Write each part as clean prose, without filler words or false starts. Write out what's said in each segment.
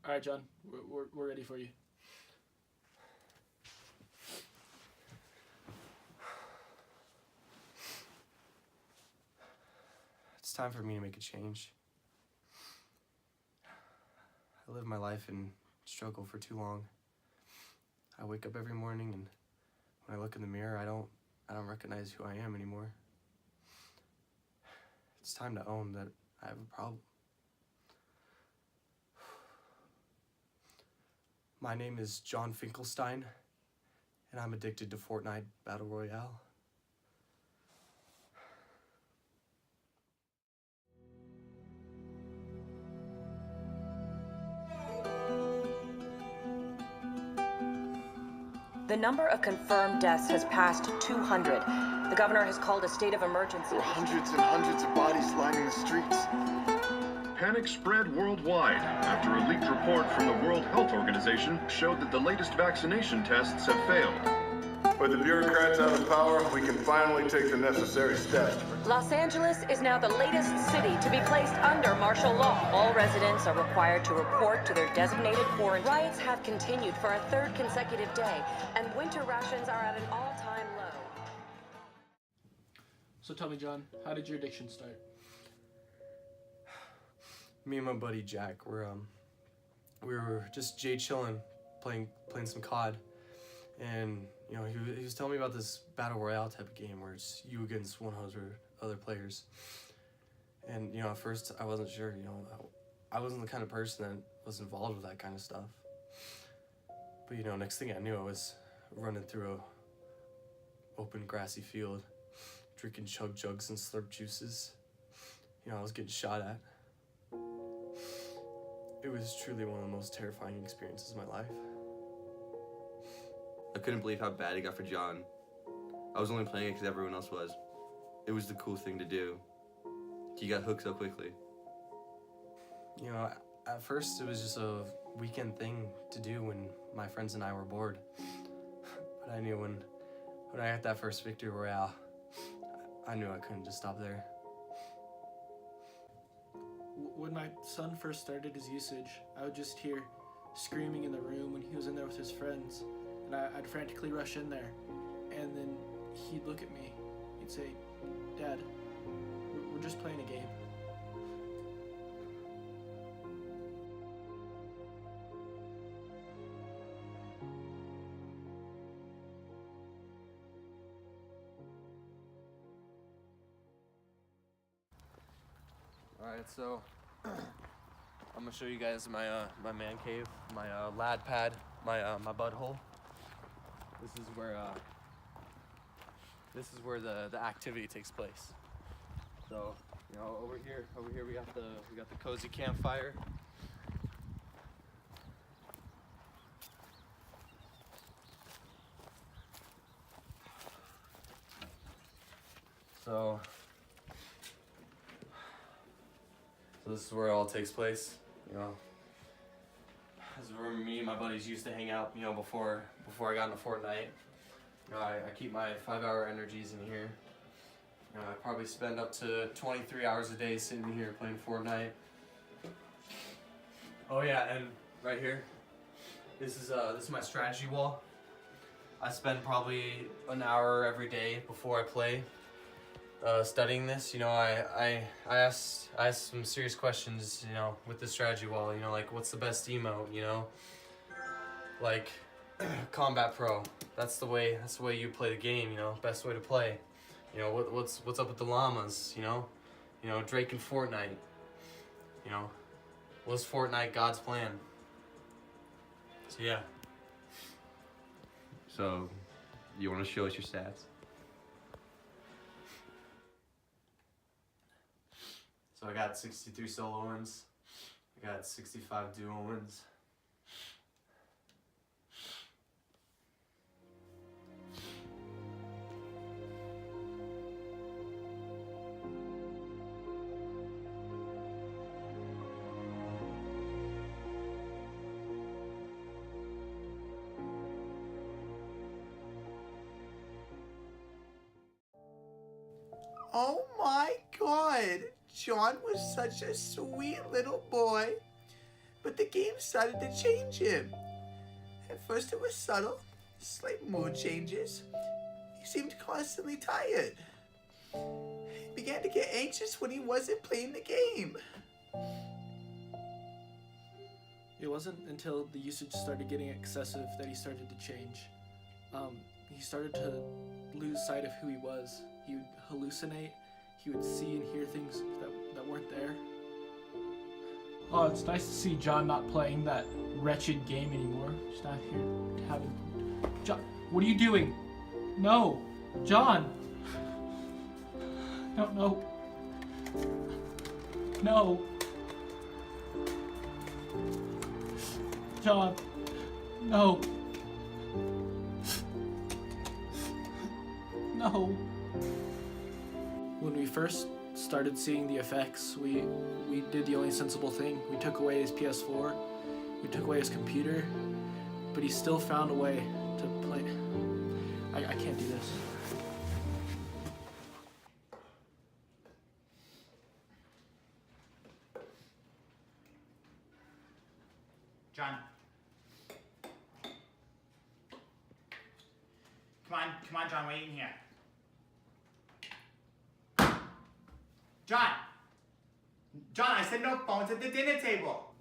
All right, John, we're ready for you. It's time for me to make a change. I live my life in struggle for too long. I wake up every morning and when I look in the mirror, I don't recognize who I am anymore. It's time to own that I have a problem. My name is John Finkelstein, and I'm addicted to Fortnite Battle Royale. The number of confirmed deaths has passed 200. The governor has called a state of emergency. There are hundreds and hundreds of bodies lining the streets. Panic spread worldwide after a leaked report from the World Health Organization showed that the latest vaccination tests have failed. With the bureaucrats out of power, we can finally take the necessary steps. Los Angeles is now the latest city to be placed under martial law. All residents are required to report to their designated quarantine. Riots have continued for a third consecutive day, and winter rations are at an all-time low. So tell me, John, how did your addiction start? Me and my buddy Jack, we were just chilling, playing some COD, and you know he was telling me about this battle royale type of game where it's you against 100 other players. And you know, at first I wasn't sure. You know, I wasn't the kind of person that was involved with that kind of stuff. But you know, next thing I knew, I was running through a open grassy field, drinking chug jugs and slurp juices. You know, I was getting shot at. It was truly one of the most terrifying experiences of my life. I couldn't believe how bad it got for John. I was only playing it because everyone else was. It was the cool thing to do. He got hooked so quickly. You know, at first it was just a weekend thing to do when my friends and I were bored. But I knew when I got that first victory royale, I knew I couldn't just stop there. When my son first started his usage, I would just hear screaming in the room when he was in there with his friends, and I'd frantically rush in there, and then he'd look at me, he'd say, "Dad, we're just playing a game." Alright, so I'm gonna show you guys my my man cave, my lad pad, my butthole. This is where the activity takes place. So, you know, over here we got the cozy campfire. So this is where it all takes place, you know. This is where me and my buddies used to hang out, you know, before I got into Fortnite. You know, I keep my 5-hour energies in here. You know, I probably spend up to 23 hours a day sitting here playing Fortnite. Oh yeah, and right here, this is my strategy wall. I spend probably an hour every day before I play. Studying this, you know, I asked some serious questions, you know, with the strategy wall, you know, like what's the best emote, you know, like Combat Pro, that's the way you play the game, you know, best way to play, you know, what's up with the llamas, you know, Drake and Fortnite, you know, was Fortnite God's plan? So yeah. So, you want to show us your stats? So I got 63 solo wins, I got 65 duo wins. Oh my God, John was such a sweet little boy. but the game started to change him. At first it was subtle, slight mood changes. He seemed constantly tired. He began to get anxious when he wasn't playing the game. It wasn't until the usage started getting excessive that he started to change. He started to lose sight of who he was. He would hallucinate. He would see and hear things that weren't there. Oh, it's nice to see John not playing that wretched game anymore. Just not here having... John, what are you doing? No! John! No. No! John! No! No! When we first started seeing the effects, we did the only sensible thing. We took away his PS4, we took away his computer, but he still found a way to play. I can't do this. John. Come on, John, we're eating here. John, I said no phones at the dinner table.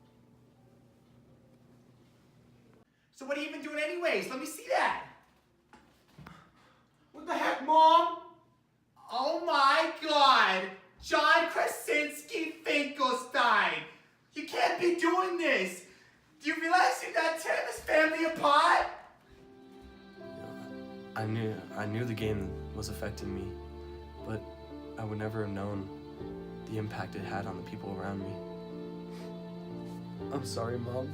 So what are you even doing anyways? Let me see that. What the heck, Mom? Oh my God. John Krasinski Finkelstein. You can't be doing this. Do you realize you're not tearing this family apart? I knew the game was affecting me, but I would never have known the impact it had on the people around me. I'm sorry, Mom.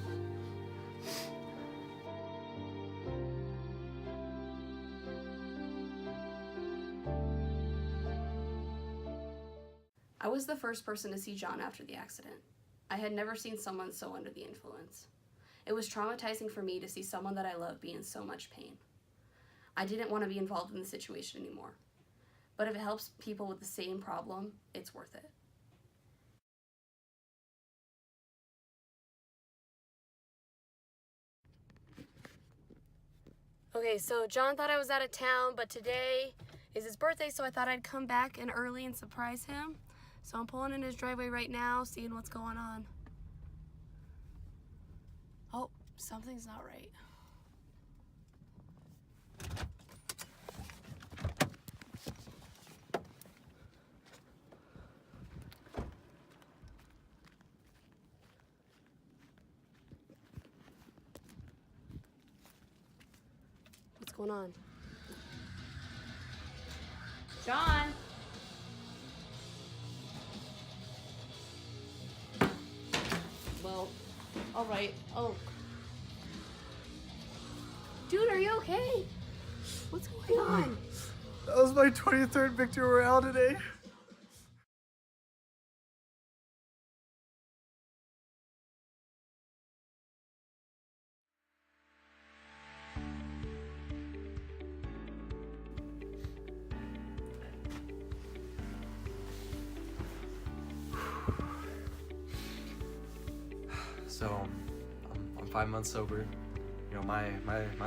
I was the first person to see John after the accident. I had never seen someone so under the influence. It was traumatizing for me to see someone that I love be in so much pain. I didn't want to be involved in the situation anymore. But if it helps people with the same problem, it's worth it. Okay, so John thought I was out of town, but today is his birthday, so I thought I'd come back in early and surprise him. So I'm pulling in his driveway right now, seeing what's going on. Oh, something's not right. What's going on? John! Well, all right. Oh. Dude, are you okay? What's going on? That was my 23rd victory royale today. So, I'm 5 months sober. You know, my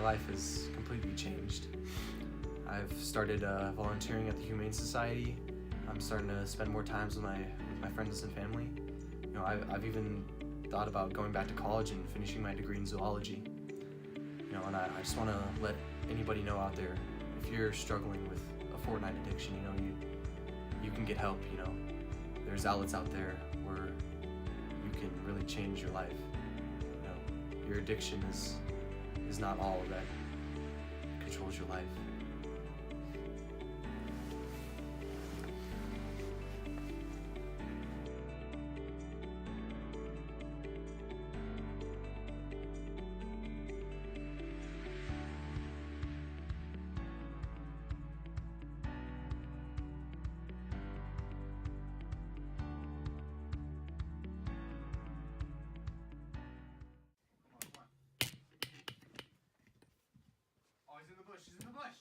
life has completely changed. I've started volunteering at the Humane Society. I'm starting to spend more time with my friends and family. You know, I've even thought about going back to college and finishing my degree in zoology. You know, and I just want to let anybody know out there, if you're struggling with a Fortnite addiction, you know, you can get help. You know, there's outlets out there where you can really change your life. You know, your addiction is not all that controls your life. Oh, he's in the bush. He's in the bush.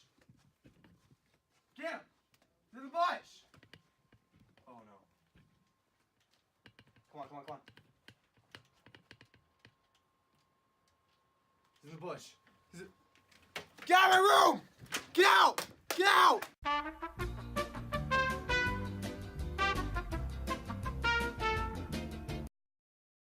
There's a bush. Get out of my room! Get out! Get out!